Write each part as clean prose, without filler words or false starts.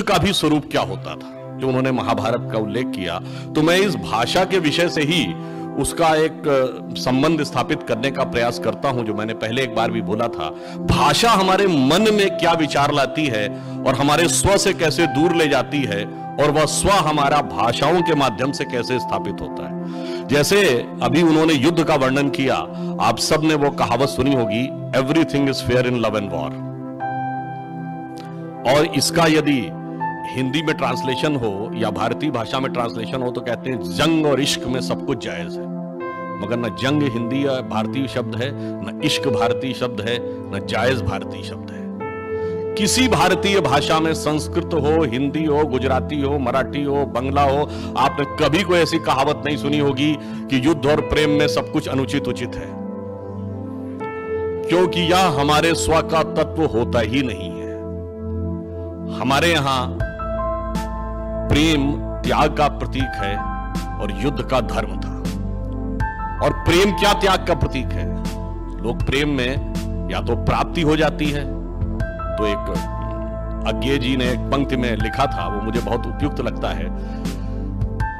का भी स्वरूप क्या होता था, जो उन्होंने महाभारत का उल्लेख किया। तो मैं इस भाषा के विषय से ही उसका एक संबंध स्थापित करने का प्रयास करता हूं, जो मैंने पहले एक बार भी बोला था। भाषा हमारे मन में क्या विचार लाती है और हमारे स्व से कैसे दूर ले जाती है, और वह स्व हमारा भाषाओं के माध्यम से कैसे स्थापित होता है। जैसे अभी उन्होंने युद्ध का वर्णन किया, आप सब ने वो कहावत सुनी होगी, everything is fair in love and war. और इसका यदि हिंदी में ट्रांसलेशन हो या भारतीय भाषा में ट्रांसलेशन हो तो कहते हैं जंग और इश्क में सब कुछ जायज है। मगर न जंग हिंदी या भारतीय शब्द है, न इश्क भारतीय शब्द है, न जायज भारतीय शब्द है। किसी भारतीय भाषा में, संस्कृत हो, हिंदी हो, गुजराती हो, मराठी हो, बंगला हो, आपने कभी कोई ऐसी कहावत नहीं सुनी होगी कि युद्ध और प्रेम में सब कुछ अनुचित उचित है, क्योंकि यह हमारे स्व का तत्व होता ही नहीं है। हमारे यहां प्रेम त्याग का प्रतीक है और युद्ध का धर्म था। और प्रेम क्या त्याग का प्रतीक है? लोग प्रेम में या तो प्राप्ति हो जाती है, तो एक अज्ञे जी ने एक पंक्ति में लिखा था, वो मुझे बहुत उपयुक्त लगता है।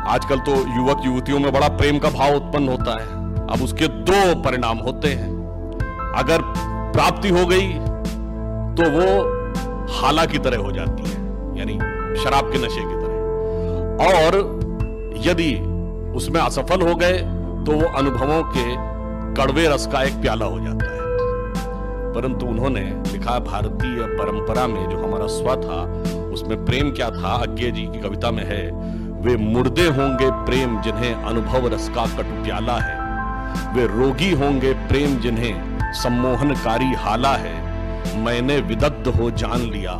आजकल तो युवक युवतियों में बड़ा प्रेम का भाव उत्पन्न होता है। अब उसके दो परिणाम होते हैं। अगर प्राप्ति हो गई तो वो हाला की तरह हो जाती है, यानी शराब के नशे की तरह, और यदि उसमें असफल हो गए तो वो अनुभवों के कड़वे रस का एक प्याला हो जाता है। परंतु उन्होंने लिखा, भारतीय परंपरा में जो हमारा स्व था उसमें प्रेम क्या था, अज्ञे जी की कविता में है, वे मुर्दे होंगे प्रेम जिन्हें अनुभव रस का कटु प्याला है, वे रोगी होंगे प्रेम जिन्हें सम्मोहनकारी हाला है, मैंने विदग्ध हो जान लिया,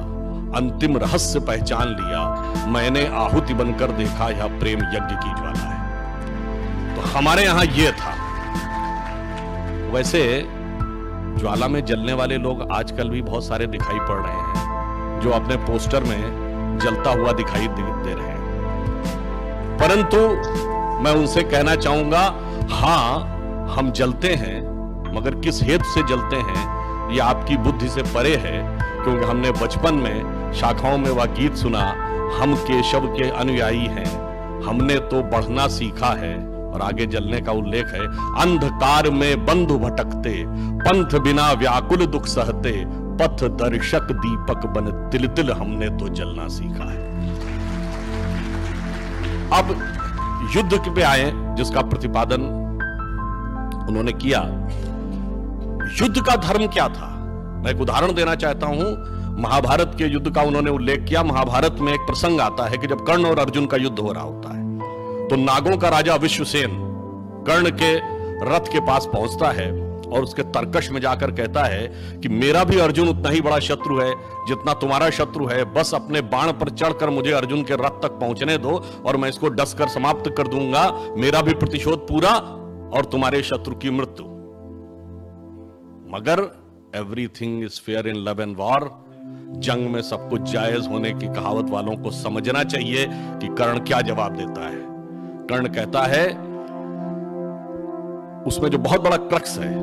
अंतिम रहस्य पहचान लिया, मैंने आहुति बनकर देखा यह प्रेम यज्ञ की ज्वाला है। तो हमारे यहां यह था। वैसे ज्वाला में जलने वाले लोग आजकल भी बहुत सारे दिखाई पड़ रहे हैं, जो अपने पोस्टर में जलता हुआ दिखाई दे रहे हैं। परंतु मैं उनसे कहना चाहूंगा, हां हम जलते हैं, मगर किस हेतु से जलते हैं यह आपकी बुद्धि से परे है। क्योंकि हमने बचपन में शाखाओं में वह गीत सुना, हम केशव के अनुयायी हैं, हमने तो बढ़ना सीखा है, और आगे जलने का उल्लेख है, अंधकार में बंधु भटकते, पंथ बिना व्याकुल दुख सहते, पथ दर्शक दीपक बन तिल तिल हमने तो जलना सीखा है। अब युद्ध पे आए, जिसका प्रतिपादन उन्होंने किया। युद्ध का धर्म क्या था? मैं एक उदाहरण देना चाहता हूं। महाभारत के युद्ध का उन्होंने उल्लेख किया। महाभारत में एक प्रसंग आता है कि जब कर्ण और अर्जुन का युद्ध हो रहा होता है, तो नागों का राजा विश्वसेन कर्ण के रथ के पास पहुंचता है और उसके तर्कश में जाकर कहता है कि मेरा भी अर्जुन उतना ही बड़ा शत्रु है जितना तुम्हारा शत्रु है, बस अपने बाण पर चढ़कर मुझे अर्जुन के रथ तक पहुंचने दो और मैं इसको डसकर समाप्त कर दूंगा, मेरा भी प्रतिशोध पूरा और तुम्हारे शत्रु की मृत्यु। मगर everything is fair in love and war, जंग में सब कुछ जायज होने की कहावत वालों को समझना चाहिए कि कर्ण क्या जवाब देता है। कर्ण कहता है, उसमें जो बहुत बड़ा क्रक्स है,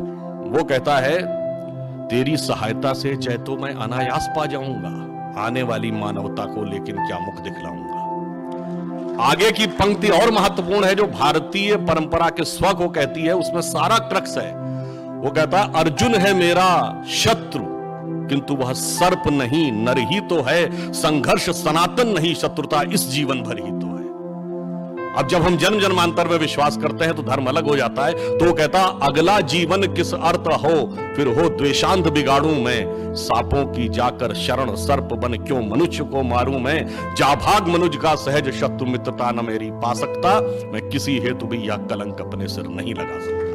वो कहता है, तेरी सहायता से चाहे तो मैं अनायास पा जाऊंगा आने वाली मानवता को, लेकिन क्या मुख दिखलाऊंगा। आगे की पंक्ति और महत्वपूर्ण है, जो भारतीय परंपरा के स्व को कहती है, उसमें सारा क्रक्स है। वो कहता है, अर्जुन है मेरा शत्रु किंतु वह सर्प नहीं, नर ही तो है, संघर्ष सनातन नहीं, शत्रुता इस जीवन भर ही तो है। अब जब हम जन्म जन्मांतर में विश्वास करते हैं तो धर्म अलग हो जाता है। तो वो कहता, अगला जीवन किस अर्थ हो, फिर हो द्वेषांत बिगाड़ू मैं, सांपों की जाकर शरण सर्प बन क्यों मनुष्य को मारूं मैं, जाभाग मनुज का सहज शत्रु मित्रता न मेरी पा सकता, मैं किसी हेतु भी यह कलंक अपने सिर नहीं लगा सकता।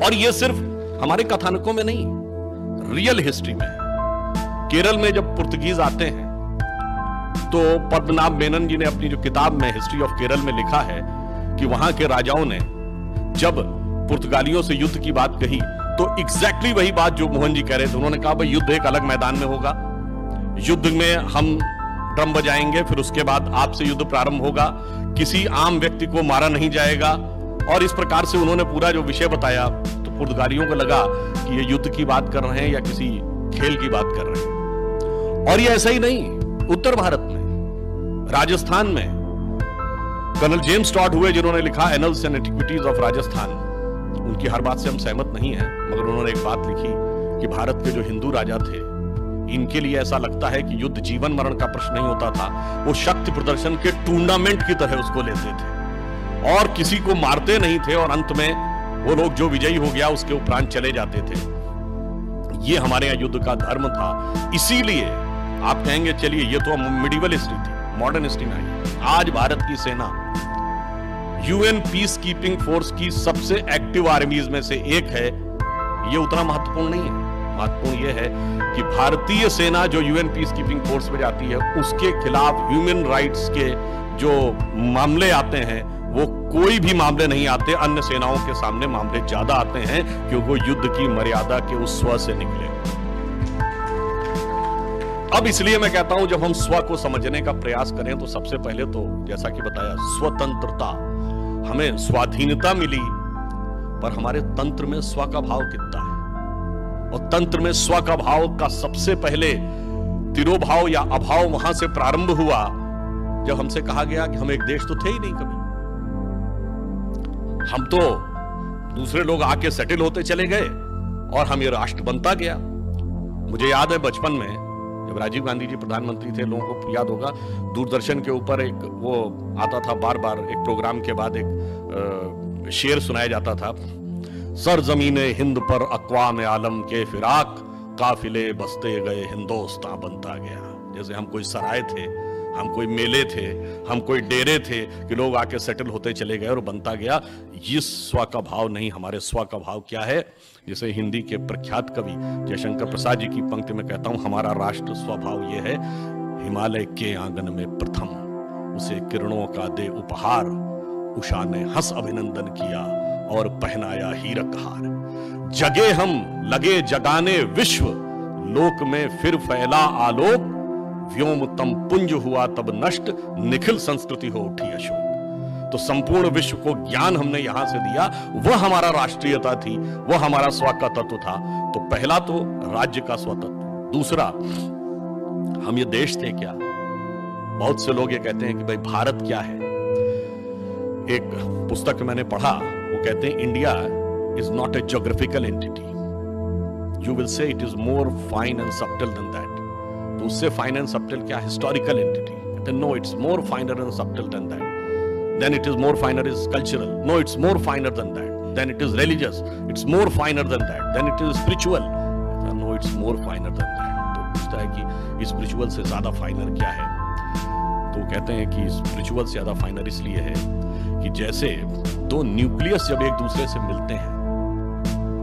और ये सिर्फ हमारे कथानकों में नहीं, रियल हिस्ट्री में। केरल में जब पुर्तगीज आते हैं तो पद्मनाभ मेनन जी ने अपनी जो किताब में हिस्ट्री ऑफ केरल में लिखा है कि वहां के राजाओं ने जब पुर्तगालियों से युद्ध की बात कही तो एग्जैक्टली वही बात जो मोहन जी कह रहे थे। उन्होंने कहा, भाई युद्ध एक अलग मैदान में होगा, युद्ध में हम ड्रम बजाएंगे, फिर उसके बाद आपसे युद्ध प्रारंभ होगा, किसी आम व्यक्ति को मारा नहीं जाएगा। और इस प्रकार से उन्होंने पूरा जो विषय बताया, तो पुर्तगालियों को लगा कि ये युद्ध की बात कर रहे हैं या किसी खेल की बात कर रहे हैं। और ये ऐसा ही नहीं, उत्तर भारत में, राजस्थान में कर्नल जेम्स टॉड हुए जिन्होंने लिखा annuls and antiquities of Rajasthan. उनकी हर बात से हम सहमत नहीं हैं, मगर उन्होंने एक बात लिखी कि भारत के जो हिंदू राजा थे, इनके लिए ऐसा लगता है कि युद्ध जीवन मरण का प्रश्न नहीं होता था, वो शक्ति प्रदर्शन के टूर्नामेंट की तरह उसको लेते थे और किसी को मारते नहीं थे, और अंत में वो लोग जो विजयी हो गया उसके उपरांत चले जाते थे। ये हमारे यहाँ युद्ध का धर्म था। इसीलिए आप कहेंगे चलिए ये तो मिडिवल हिस्ट्री थी, मॉडर्न हिस्ट्री नहीं। आज भारत की सेना यूएन पीस कीपिंग फोर्स की सबसे एक्टिव आर्मीज में से एक है। ये उतना महत्वपूर्ण नहीं है, महत्वपूर्ण यह है कि भारतीय सेना जो यूएन पीस कीपिंग फोर्स में जाती है, उसके खिलाफ ह्यूमन राइट्स के जो मामले आते हैं वो कोई भी मामले नहीं आते, अन्य सेनाओं के सामने मामले ज्यादा आते हैं क्योंकि वो युद्ध की मर्यादा के उस स्व से निकले। अब इसलिए मैं कहता हूं जब हम स्व को समझने का प्रयास करें तो सबसे पहले तो जैसा कि बताया स्वतंत्रता, हमें स्वाधीनता मिली, पर हमारे तंत्र में स्व का भाव कितना है? और तंत्र में स्व का भाव का सबसे पहले तिरोभाव या अभाव वहां से प्रारंभ हुआ जब हमसे कहा गया कि हम एक देश तो थे ही नहीं कभी, हम तो दूसरे लोग आके सेटल होते चले गए और हम ये राष्ट्र बनता गया। मुझे याद है बचपन में जब राजीव गांधी जी प्रधानमंत्री थे, लोगों को याद होगा दूरदर्शन के ऊपर एक वो आता था, बार बार एक प्रोग्राम के बाद एक शेर सुनाया जाता था, सरजमीने हिंद पर अक़वाम आलम के फिराक काफिले बसते गए हिंदोस्तां बनता गया। जैसे हम कोई सराय थे, हम कोई मेले थे, हम कोई डेरे थे कि लोग आके सेटल होते चले गए और बनता गया। ये स्व का भाव नहीं, हमारे स्व का भाव क्या है? जैसे हिंदी के प्रख्यात कवि जयशंकर प्रसाद जी की पंक्ति में कहता हूं, हमारा राष्ट्र स्वभाव ये है, हिमालय के आंगन में प्रथम उसे किरणों का दे उपहार, उषा ने हंस अभिनंदन किया और पहनाया हीरक हार। जगे हम लगे जगाने विश्व, लोक में फिर फैला आलोक, व्योमतम पुंज हुआ तब नष्ट, निखिल संस्कृति हो उठी अशोक। तो संपूर्ण विश्व को ज्ञान हमने यहां से दिया, वह हमारा राष्ट्रीयता थी, वह हमारा स्व का तत्व था। तो पहला तो राज्य का स्वतंत्र, दूसरा हम ये देश थे क्या? बहुत से लोग ये कहते हैं कि भाई भारत क्या है। एक पुस्तक मैंने पढ़ा, वो कहते हैं India is not a geographical entity, you will say it is more fine and subtle than that. तो उससे फाइन एंड सब्टल क्या? Historical entity. कहते हैं no, it's more finer and subtle than that. Then it is more finer is cultural. No, it's more finer than that. Then it is religious. It's more finer than that. Then it is spiritual. No, it's more finer than that. तो पूछता है कि spiritual से ज्यादा फाइनर क्या है? तो कहते हैं कि spiritual से ज्यादा फाइनर इसलिए है कि जैसे दो न्यूक्लियस जब एक दूसरे से मिलते हैं,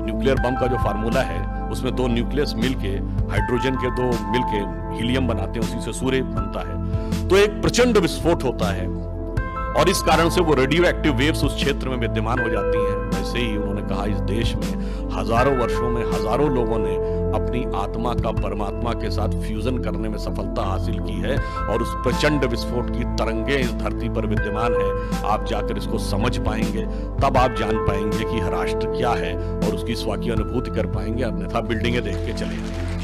न्यूक्लियर बम का जो फार्मूला है उसमें दो न्यूक्लियस मिलके हाइड्रोजन के दो मिलके हीलियम बनाते हैं, उसी से सूर्य बनता है। तो एक प्रचंड विस्फोट होता है और इस कारण से वो रेडियो एक्टिव वेव्स उस क्षेत्र में विद्यमान हो जाती हैं। वैसे ही उन्होंने कहा इस देश में हजारों वर्षों में हजारों लोगों ने अपनी आत्मा का परमात्मा के साथ फ्यूजन करने में सफलता हासिल की है और उस प्रचंड विस्फोट की तरंगें इस धरती पर विद्यमान है। आप जाकर इसको समझ पाएंगे, तब आप जान पाएंगे कि राष्ट्र क्या है और उसकी स्व की अनुभूति कर पाएंगे, अन्यथा बिल्डिंगें देख के चले जाएंगे।